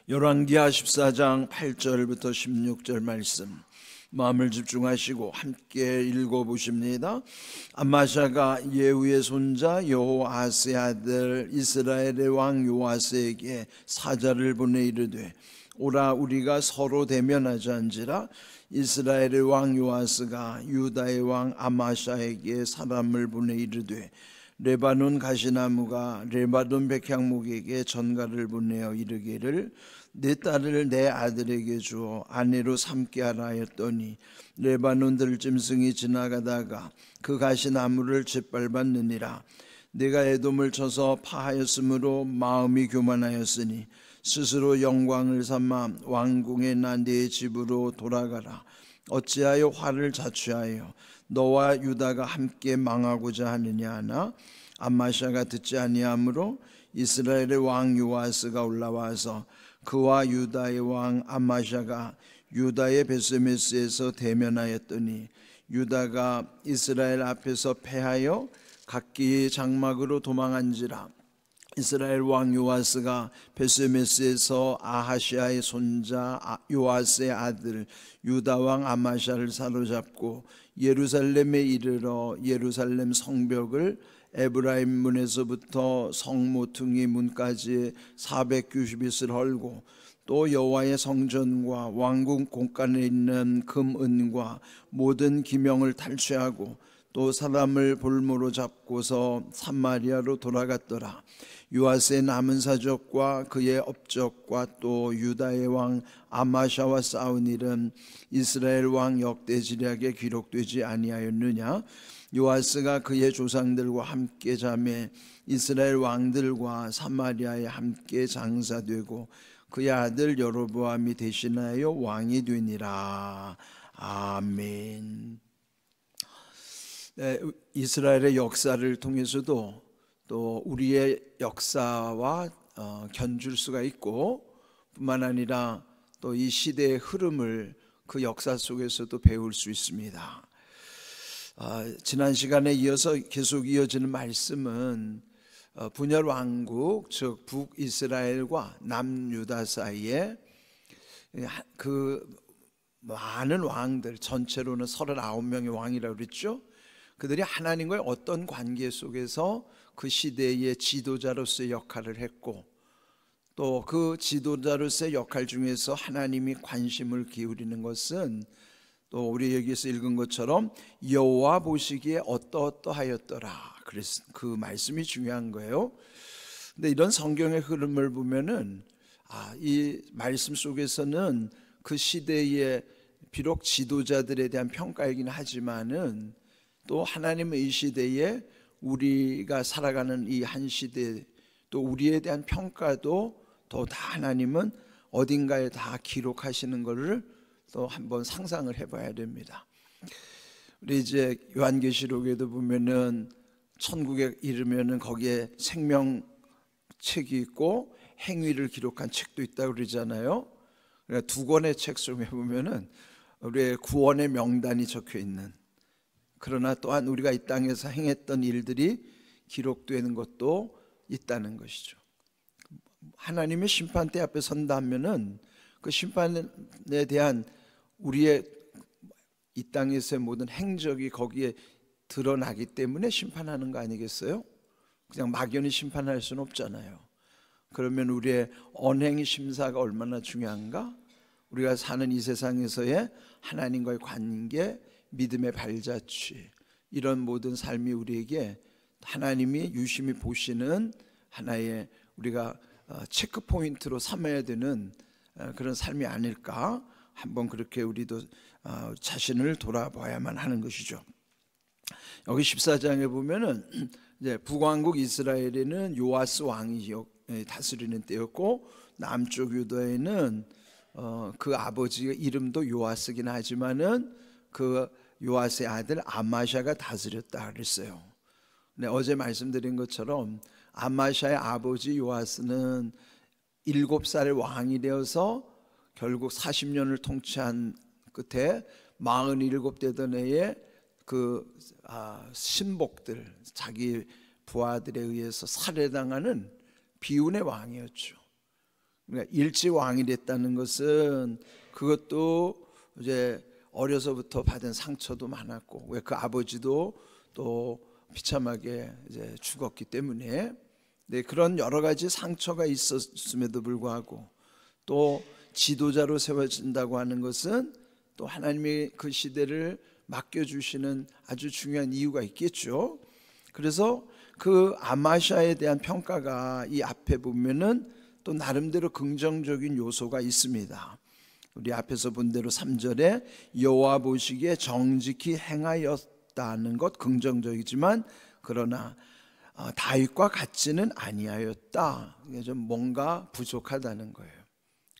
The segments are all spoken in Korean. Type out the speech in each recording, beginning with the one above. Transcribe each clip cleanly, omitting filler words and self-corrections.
열왕기하 14장 8절부터 16절 말씀 마음을 집중하시고 함께 읽어보십니다. 암마샤가 예후의 손자 여호아스의 아들 이스라엘의 왕 요아스에게 사자를 보내 이르되 오라 우리가 서로 대면하자한지라. 이스라엘의 왕 요아스가 유다의 왕 암마샤에게 사람을 보내 이르되 레바논 가시나무가 레바논 백향목에게 전가를 보내어 이르기를 내 딸을 내 아들에게 주어 아내로 삼게 하라 하였더니 레바논 들짐승이 지나가다가 그 가시나무를 짓밟았느니라. 내가 에돔을 쳐서 파하였으므로 마음이 교만하였으니 스스로 영광을 삼아 왕궁에 난 네 집으로 돌아가라. 어찌하여 화를 자초하여 너와 유다가 함께 망하고자 하느냐 하나. 암마샤가 듣지 아니하므로 이스라엘의 왕 요아스가 올라와서 그와 유다의 왕 암마샤가 유다의 베스메스에서 대면하였더니 유다가 이스라엘 앞에서 패하여 각기 장막으로 도망한지라. 이스라엘 왕 요아스가 베스메스에서 아하시아의 손자 요아스의 아들 유다 왕 암마샤를 사로잡고 예루살렘에 이르러 예루살렘 성벽을 에브라임 문에서부터 성모퉁이 문까지 490잇을 헐고 또 여호와의 성전과 왕궁 곳간에 있는 금 은과 모든 기명을 탈취하고 또 사람을 볼모로 잡고서 사마리아로 돌아갔더라. 요아스의 남은 사적과 그의 업적과 또 유다의 왕 아마샤와 싸운 일은 이스라엘 왕 역대지략에 기록되지 아니하였느냐. 요아스가 그의 조상들과 함께 자매 이스라엘 왕들과 사마리아에 함께 장사되고 그의 아들 여로보암이 대신하여 왕이 되니라. 아멘. 이스라엘의 역사를 통해서도 또 우리의 역사와 견줄 수가 있고 뿐만 아니라 또 이 시대의 흐름을 그 역사 속에서도 배울 수 있습니다. 지난 시간에 이어서 계속 이어지는 말씀은 분열 왕국 즉 북이스라엘과 남유다 사이에 그 많은 왕들 전체로는 39명의 왕이라고 그랬죠. 그들이 하나님과의 어떤 관계 속에서 그 시대의 지도자로서의 역할을 했고 또 그 지도자로서의 역할 중에서 하나님이 관심을 기울이는 것은 또 우리 여기서 읽은 것처럼 여호와 보시기에 어떠하였더라. 그래서 그 말씀이 중요한 거예요. 근데 이런 성경의 흐름을 보면은 이 말씀 속에서는 그 시대의 비록 지도자들에 대한 평가이긴 하지만은 또 하나님의 이 시대에 우리가 살아가는 이 한 시대 또 우리에 대한 평가도 또 다 하나님은 어딘가에 다 기록하시는 것을 또 한번 상상을 해봐야 됩니다. 우리 이제 요한계시록에도 보면은 천국에 이르면은 거기에 생명책이 있고 행위를 기록한 책도 있다고 그러잖아요. 그러니까 두 권의 책 속에 보면은 우리의 구원의 명단이 적혀 있는, 그러나 또한 우리가 이 땅에서 행했던 일들이 기록되는 것도 있다는 것이죠. 하나님의 심판대 앞에 선다 하면은 그 심판에 대한 우리의 이 땅에서의 모든 행적이 거기에 드러나기 때문에 심판하는 거 아니겠어요? 그냥 막연히 심판할 수는 없잖아요. 그러면 우리의 언행 심사가 얼마나 중요한가? 우리가 사는 이 세상에서의 하나님과의 관계, 믿음의 발자취, 이런 모든 삶이 우리에게 하나님이 유심히 보시는 하나의 우리가 체크 포인트로 삼아야 되는 그런 삶이 아닐까? 한번 그렇게 우리도 자신을 돌아봐야만 하는 것이죠. 여기 14장에 보면은 이제 북왕국 이스라엘에는 요아스 왕이 다스리는 때였고 남쪽 유다에는 그 아버지의 이름도 요아스긴 하지만은 그 요아스의 아들 암마샤가 다스렸다 그랬어요. 네, 어제 말씀드린 것처럼 암마샤의 아버지 요아스는 7살의 왕이 되어서 결국 40년을 통치한 끝에 47 되던 해에 그 신복들 자기 부하들에 의해서 살해당하는 비운의 왕이었죠. 그러니까 일찍 왕이 됐다는 것은 그것도 이제 어려서부터 받은 상처도 많았고, 왜 그 아버지도 또 비참하게 이제 죽었기 때문에, 네, 그런 여러 가지 상처가 있었음에도 불구하고 또 지도자로 세워진다고 하는 것은 또 하나님이 그 시대를 맡겨주시는 아주 중요한 이유가 있겠죠. 그래서 그 아마샤에 대한 평가가 이 앞에 보면은 또 나름대로 긍정적인 요소가 있습니다. 우리 앞에서 본 대로 3절에 여호와 보시기에 정직히 행하였다는 것 긍정적이지만, 그러나 다윗과 같지는 아니하였다. 좀 뭔가 부족하다는 거예요.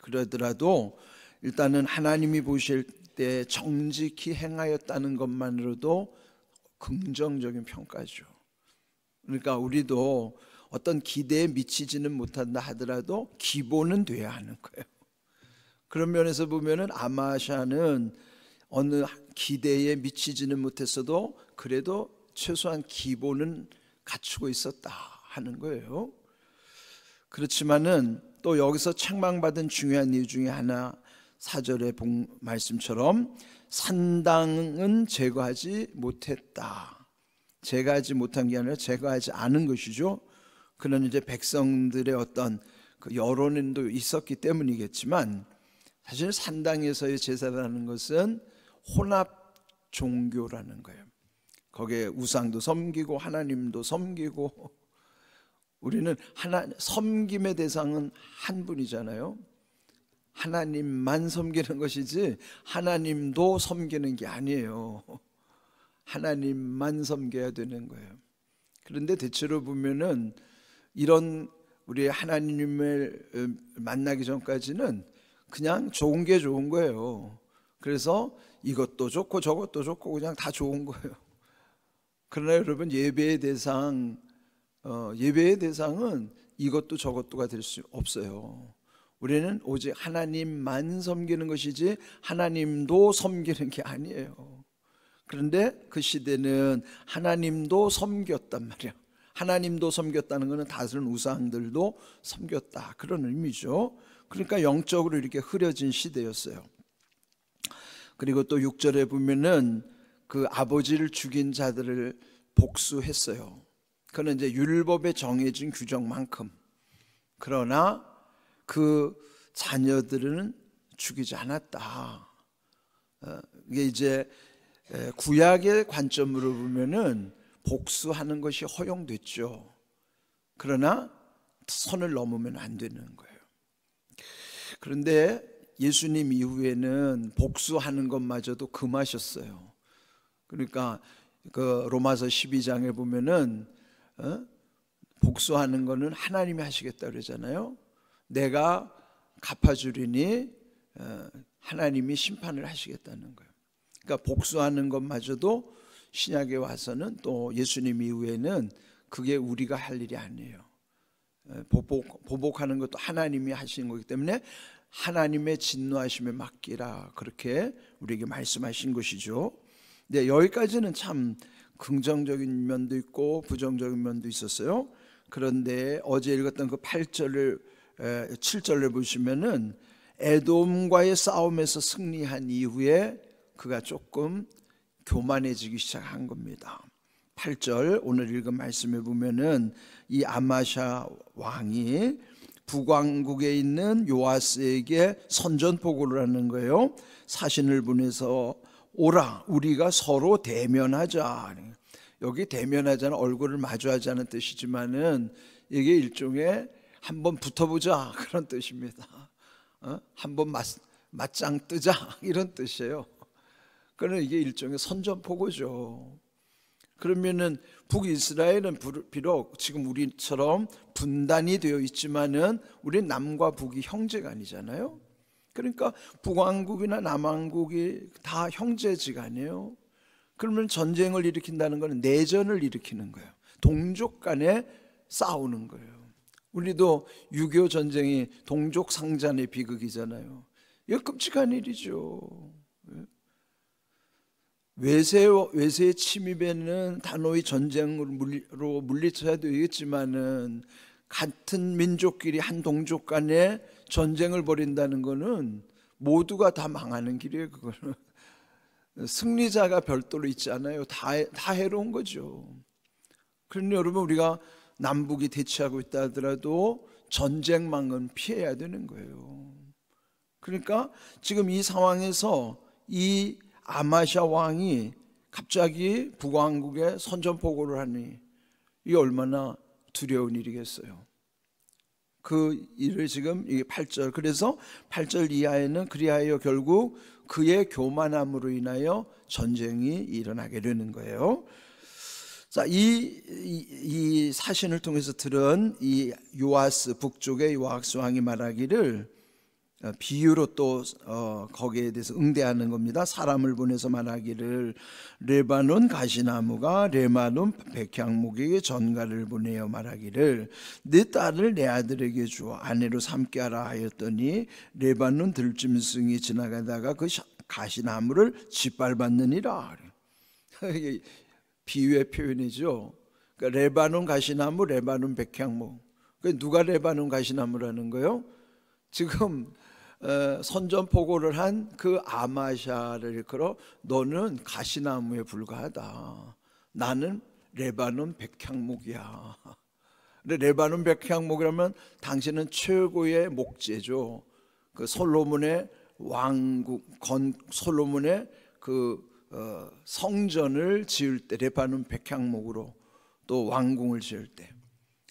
그러더라도 일단은 하나님이 보실 때 정직히 행하였다는 것만으로도 긍정적인 평가죠. 그러니까 우리도 어떤 기대에 미치지는 못한다 하더라도 기본은 돼야 하는 거예요. 그런 면에서 보면은 아마샤는 어느 기대에 미치지는 못했어도 그래도 최소한 기본은 갖추고 있었다 하는 거예요. 그렇지만은 또 여기서 책망받은 중요한 이유 중에 하나, 4절의 말씀처럼 산당은 제거하지 못했다. 제거하지 못한 게 아니라 제거하지 않은 것이죠. 그는 이제 백성들의 어떤 그 여론도 있었기 때문이겠지만, 사실 산당에서의 제사라는 것은 혼합 종교라는 거예요. 거기에 우상도 섬기고 하나님도 섬기고, 우리는 섬김의 대상은 한 분이잖아요. 하나님만 섬기는 것이지 하나님도 섬기는 게 아니에요. 하나님만 섬겨야 되는 거예요. 그런데 대체로 보면은 이런 우리 하나님을 만나기 전까지는 그냥 좋은 게 좋은 거예요. 그래서 이것도 좋고 저것도 좋고 그냥 다 좋은 거예요. 그러나 여러분, 예배의 대상은 이것도 저것도가 될 수 없어요. 우리는 오직 하나님만 섬기는 것이지 하나님도 섬기는 게 아니에요. 그런데 그 시대는 하나님도 섬겼단 말이야. 하나님도 섬겼다는 것은 다른 우상들도 섬겼다, 그런 의미죠. 그러니까 영적으로 이렇게 흐려진 시대였어요. 그리고 또 6절에 보면은 그 아버지를 죽인 자들을 복수했어요. 그는 이제 율법에 정해진 규정만큼. 그러나 그 자녀들은 죽이지 않았다. 이게 이제 구약의 관점으로 보면은 복수하는 것이 허용됐죠. 그러나 선을 넘으면 안 되는 거예요. 그런데 예수님 이후에는 복수하는 것마저도 금하셨어요. 그러니까 그 로마서 12장에 보면은 복수하는 거는 하나님이 하시겠다 그러잖아요. 내가 갚아주리니 하나님이 심판을 하시겠다는 거예요. 그러니까 복수하는 것마저도 신약에 와서는, 또 예수님 이후에는 그게 우리가 할 일이 아니에요. 보복하는 것도 하나님이 하시는 거기 때문에 하나님의 진노하심에 맡기라, 그렇게 우리에게 말씀하신 것이죠. 네, 여기까지는 참 긍정적인 면도 있고 부정적인 면도 있었어요. 그런데 어제 읽었던 그 7절을 보시면은 에돔과의 싸움에서 승리한 이후에 그가 조금 교만해지기 시작한 겁니다. 8절 오늘 읽은 말씀에 보면은 이 아마샤 왕이 북왕국에 있는 요아스에게 선전포고를 하는 거예요. 사신을 보내서 오라, 우리가 서로 대면하자. 여기 대면하자는 얼굴을 마주하자는 뜻이지만은 이게 일종의 한번 붙어보자, 그런 뜻입니다. 한번 맞짱 뜨자, 이런 뜻이에요. 그러나 이게 일종의 선전포고죠. 그러면은 북이스라엘은 비록 지금 우리처럼 분단이 되어 있지만은 우리 남과 북이 형제가 아니잖아요. 그러니까 북왕국이나 남왕국이 다 형제지간이에요. 그러면 전쟁을 일으킨다는 것은 내전을 일으키는 거예요. 동족 간에 싸우는 거예요. 우리도 6.25 전쟁이 동족 상잔의 비극이잖아요. 이거 끔찍한 일이죠. 외세의 침입에는 단호히 전쟁으로 물리쳐야 되겠지만은 같은 민족끼리 한 동족 간에 전쟁을 벌인다는 것은 모두가 다 망하는 길이에요. 그거는 승리자가 별도로 있지 않아요. 다 해로운 거죠. 그러니 여러분, 우리가 남북이 대치하고 있다 하더라도 전쟁망은 피해야 되는 거예요. 그러니까 지금 이 상황에서 이 아마샤 왕이 갑자기 북왕국에 선전포고를 하니 이게 얼마나 두려운 일이겠어요. 그 일을 지금 이게 8절, 그래서 8절 이하에는 그리하여 결국 그의 교만함으로 인하여 전쟁이 일어나게 되는 거예요. 자, 이 사신을 통해서 들은 이 요아스, 북쪽의 요아스 왕이 말하기를 비유로 또 거기에 대해서 응대하는 겁니다. 사람을 보내서 말하기를 레바논 가시나무가 레바논 백향목에게 전가를 보내어 말하기를 네 딸을 내 아들에게 주어 아내로 삼게 하라 하였더니 레바논 들짐승이 지나가다가 그 가시나무를 짓밟았느니라. 비유의 표현이죠. 그러니까 레바논 가시나무, 레바논 백향목. 누가 레바논 가시나무라는 거예요? 지금 선전포고를 한 그 아마샤를 일컬어 너는 가시나무에 불과하다. 나는 레바논 백향목이야. 근데 레바논 백향목이라면 당신은 최고의 목재죠. 그 솔로몬의 왕국, 솔로몬의 그 성전을 지을 때 레바논 백향목으로 또 왕궁을 지을 때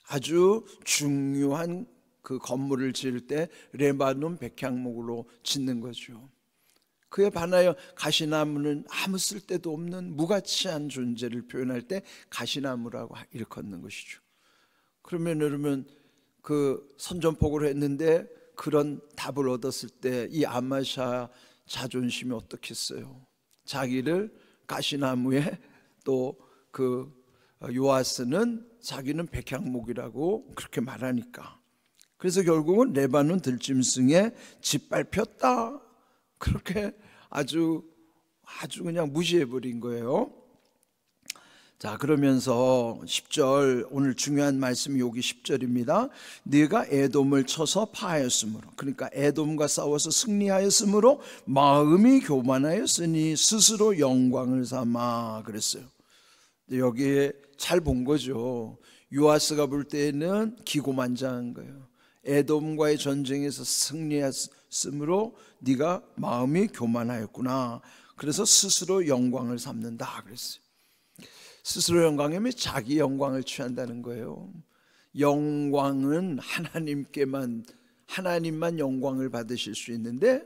아주 중요한 그 건물을 지을 때 레바논 백향목으로 짓는 거죠. 그에 반하여 가시나무는 아무 쓸데도 없는 무가치한 존재를 표현할 때 가시나무라고 일컫는 것이죠. 그러면 그 선전포고를 했는데 그런 답을 얻었을 때 이 아마샤 자존심이 어떻겠어요? 자기를 가시나무에 또 그 요아스는 자기는 백향목이라고 그렇게 말하니까, 그래서 결국은 레바논 들짐승에 짓밟혔다. 그렇게 아주 그냥 무시해버린 거예요. 자, 그러면서 10절, 오늘 중요한 말씀이 여기 10절입니다. 네가 에돔을 쳐서 파하였으므로, 그러니까 에돔과 싸워서 승리하였으므로 마음이 교만하였으니 스스로 영광을 삼아 그랬어요. 여기에 잘 본 거죠. 요아스가 볼 때는 기고만장한 거예요. 에돔과의 전쟁에서 승리했으므로 네가 마음이 교만하였구나. 그래서 스스로 영광을 삼는다 그랬어요. 스스로 영광이면 자기 영광을 취한다는 거예요. 영광은 하나님만 영광을 받으실 수 있는데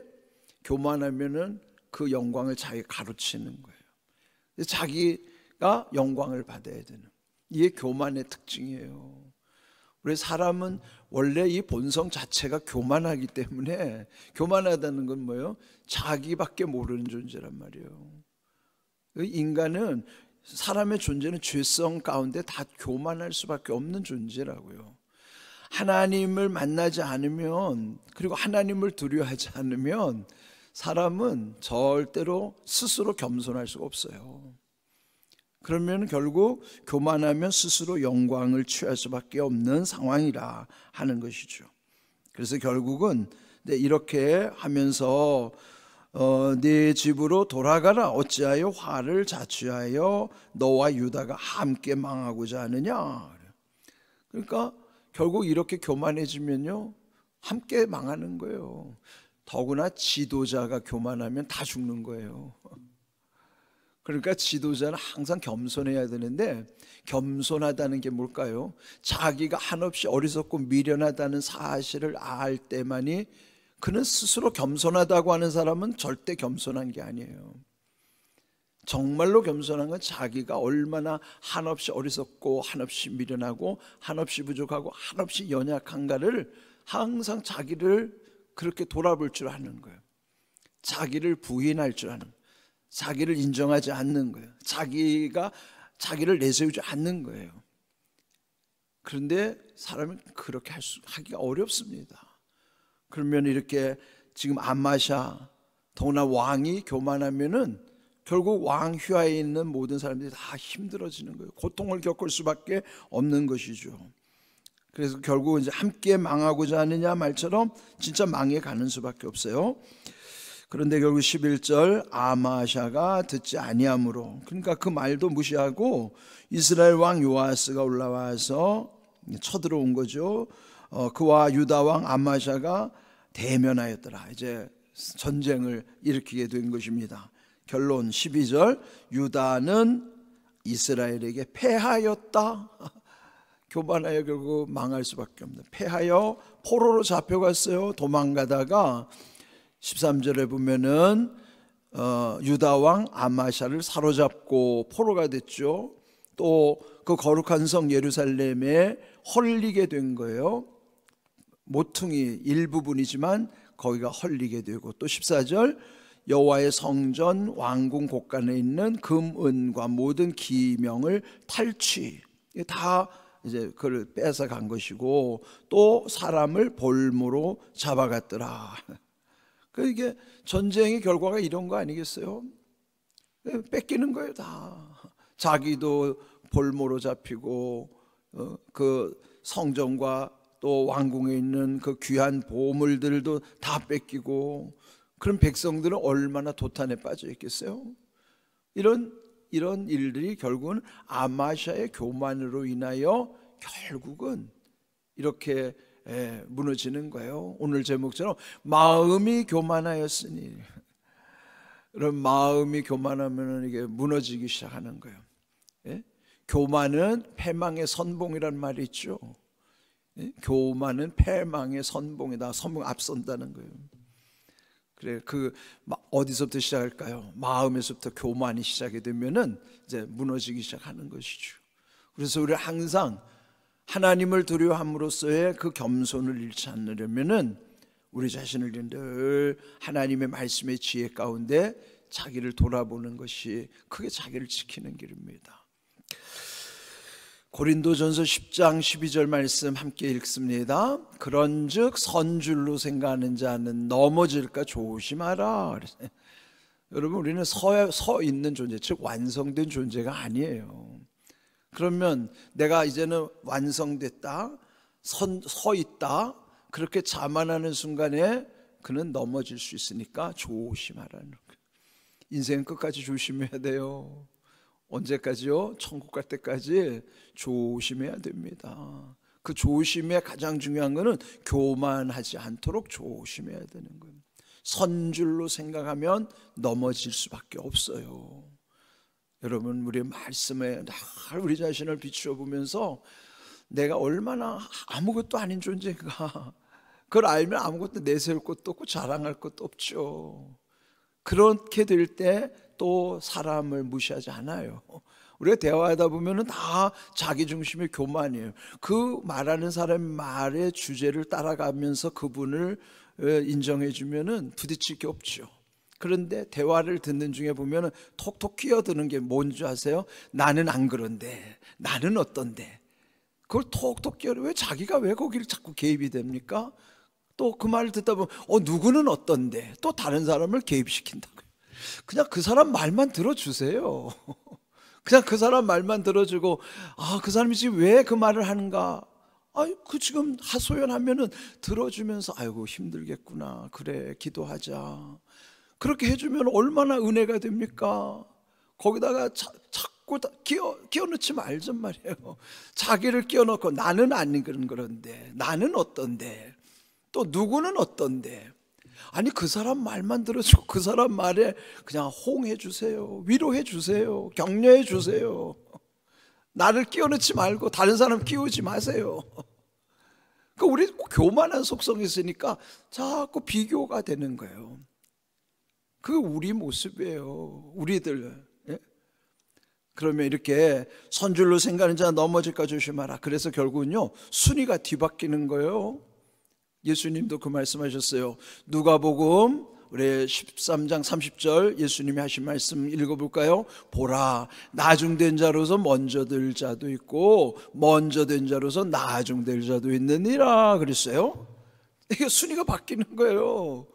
교만하면은 그 영광을 자기가 가로치는 거예요. 자기가 영광을 받아야 되는, 이게 교만의 특징이에요. 우리 사람은 원래 이 본성 자체가 교만하기 때문에, 교만하다는 건 뭐예요? 자기밖에 모르는 존재란 말이에요. 인간은, 사람의 존재는 죄성 가운데 다 교만할 수밖에 없는 존재라고요. 하나님을 만나지 않으면, 그리고 하나님을 두려워하지 않으면 사람은 절대로 스스로 겸손할 수가 없어요. 그러면 결국 교만하면 스스로 영광을 취할 수밖에 없는 상황이라 하는 것이죠. 그래서 결국은 이렇게 하면서 네 집으로 돌아가라. 어찌하여 화를 자취하여 너와 유다가 함께 망하고자 하느냐. 그러니까 결국 이렇게 교만해지면요 함께 망하는 거예요. 더구나 지도자가 교만하면 다 죽는 거예요. 그러니까 지도자는 항상 겸손해야 되는데, 겸손하다는 게 뭘까요? 자기가 한없이 어리석고 미련하다는 사실을 알 때만이, 그는 스스로 겸손하다고 하는 사람은 절대 겸손한 게 아니에요. 정말로 겸손한 건 자기가 얼마나 한없이 어리석고 한없이 미련하고 한없이 부족하고 한없이 연약한가를 항상 자기를 그렇게 돌아볼 줄 아는 거예요. 자기를 부인할 줄 아는 거예요. 자기를 인정하지 않는 거예요. 자기를 내세우지 않는 거예요. 그런데 사람은 그렇게 하기가 어렵습니다. 그러면 이렇게 지금 아마샤, 더구나 왕이 교만하면은 결국 왕 휘하에 있는 모든 사람들이 다 힘들어지는 거예요. 고통을 겪을 수밖에 없는 것이죠. 그래서 결국은 이제 함께 망하고자 하느냐 말처럼 진짜 망해 가는 수밖에 없어요. 그런데 결국 11절 아마샤가 듣지 아니함으로, 그러니까 그 말도 무시하고 이스라엘 왕 요아스가 올라와서 쳐들어온 거죠. 그와 유다 왕 아마샤가 대면하였더라. 이제 전쟁을 일으키게 된 것입니다. 결론 12절 유다는 이스라엘에게 패하였다. 교만하여 결국 망할 수밖에 없는, 패하여 포로로 잡혀갔어요. 도망가다가 13절에 보면은 유다 왕 아마샤를 사로잡고 포로가 됐죠. 또 그 거룩한 성 예루살렘에 헐리게 된 거예요. 모퉁이 일부분이지만 거기가 헐리게 되고, 또 14절 여호와의 성전 왕궁 곳간에 있는 금, 은과 모든 기명을 탈취, 다 이제 그걸 뺏어간 것이고, 또 사람을 볼모로 잡아갔더라. 이게 전쟁의 결과가 이런 거 아니겠어요? 뺏기는 거예요. 다 자기도 볼모로 잡히고, 그 성전과 또 왕궁에 있는 그 귀한 보물들도 다 뺏기고, 그런 백성들은 얼마나 도탄에 빠져 있겠어요? 이런 일들이 결국은 아마샤의 교만으로 인하여 결국은 이렇게 무너지는 거예요. 오늘 제목처럼 마음이 교만하였으니, 그런 마음이 교만하면 이게 무너지기 시작하는 거예요. 예? 교만은 패망의 선봉이라는 말이 있죠. 예? 교만은 패망의 선봉이다. 선봉 앞선다는 거예요. 그래, 어디서부터 시작할까요? 마음에서부터 교만이 시작이 되면은 이제 무너지기 시작하는 것이죠. 그래서 우리 항상 하나님을 두려워함으로써의 그 겸손을 잃지 않으려면은 우리 자신을 늘 하나님의 말씀의 지혜 가운데 자기를 돌아보는 것이 크게 자기를 지키는 길입니다. 고린도전서 10장 12절 말씀 함께 읽습니다. 그런즉 선줄로 생각하는 자는 넘어질까 조심하라. 여러분, 우리는 서 있는 존재, 즉 완성된 존재가 아니에요. 그러면 내가 이제는 완성됐다, 서 있다, 그렇게 자만하는 순간에 그는 넘어질 수 있으니까 조심하라는 거예요. 인생 끝까지 조심해야 돼요. 언제까지요? 천국 갈 때까지 조심해야 됩니다. 그 조심의 가장 중요한 거는 교만하지 않도록 조심해야 되는 거예요. 선줄로 생각하면 넘어질 수밖에 없어요. 여러분, 우리 말씀에 늘 우리 자신을 비추어 보면서 내가 얼마나 아무것도 아닌 존재인가, 그걸 알면 아무것도 내세울 것도 없고 자랑할 것도 없죠. 그렇게 될 때 또 사람을 무시하지 않아요. 우리가 대화하다 보면은 다 자기 중심의 교만이에요. 그 말하는 사람의 말의 주제를 따라가면서 그분을 인정해 주면은 부딪힐 게 없죠. 그런데 대화를 듣는 중에 보면은 톡톡 끼어드는 게 뭔지 아세요? 나는 안 그런데, 나는 어떤데, 그걸 톡톡 끼어들, 왜 자기가 왜 거기를 자꾸 개입이 됩니까? 또 그 말을 듣다 보면 누구는 어떤데, 또 다른 사람을 개입시킨다고요. 그냥 그 사람 말만 들어주세요. 그냥 그 사람 말만 들어주고, 그 사람이 지금 왜 그 말을 하는가, 그 지금 하소연하면은 들어주면서 아이고 힘들겠구나, 그래 기도하자, 그렇게 해주면 얼마나 은혜가 됩니까? 거기다가 자꾸 끼워넣지 말란 말이에요. 자기를 끼워넣고 나는 안 그런데, 나는 어떤데, 또 누구는 어떤데, 아니 그 사람 말만 들어주고 그 사람 말에 그냥 호응해 주세요, 위로해 주세요, 격려해 주세요. 나를 끼워넣지 말고 다른 사람 끼우지 마세요. 우리 교만한 속성이 있으니까 자꾸 비교가 되는 거예요. 그게 우리 모습이에요, 우리들. 예? 그러면 이렇게 선줄로 생각하는 자 넘어질까 조심하라. 그래서 결국은요, 순위가 뒤바뀌는 거예요. 예수님도 그 말씀하셨어요. 누가복음 우리 13장 30절 예수님이 하신 말씀 읽어볼까요? 보라, 나중된 자로서 먼저 될 자도 있고 먼저 된 자로서 나중될 자도 있느니라 그랬어요. 이게 순위가 바뀌는 거예요.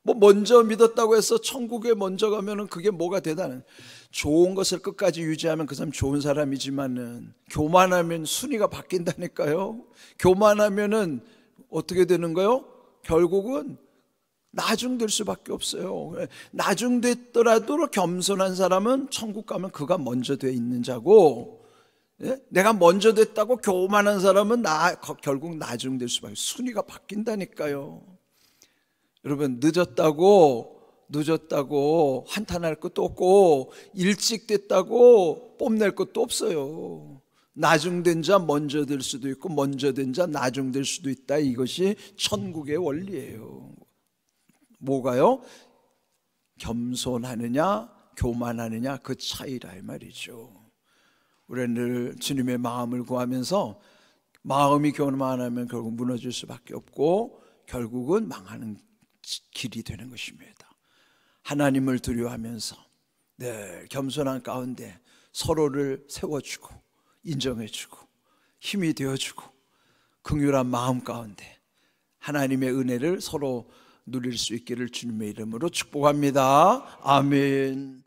뭐 먼저 믿었다고 해서 천국에 먼저 가면은 그게 뭐가 대단한, 좋은 것을 끝까지 유지하면 그 사람 좋은 사람이지만은 교만하면 순위가 바뀐다니까요. 교만하면은 어떻게 되는 거요? 결국은 나중될 수밖에 없어요. 나중됐더라도 겸손한 사람은 천국 가면 그가 먼저 돼 있는 자고, 예? 내가 먼저 됐다고 교만한 사람은 결국 나중될 수밖에 없어요. 순위가 바뀐다니까요. 여러분, 늦었다고 한탄할 것도 없고 일찍 됐다고 뽐낼 것도 없어요. 나중된 자 먼저 될 수도 있고 먼저 된 자 나중될 수도 있다. 이것이 천국의 원리예요. 뭐가요? 겸손하느냐 교만하느냐 그 차이라 이 말이죠. 우리는 늘 주님의 마음을 구하면서 마음이 교만하면 결국 무너질 수밖에 없고 결국은 망하는 길이 되는 것입니다. 하나님을 두려워하면서 늘 겸손한 가운데 서로를 세워주고 인정해주고 힘이 되어주고 긍휼한 마음 가운데 하나님의 은혜를 서로 누릴 수 있기를 주님의 이름으로 축복합니다. 아멘.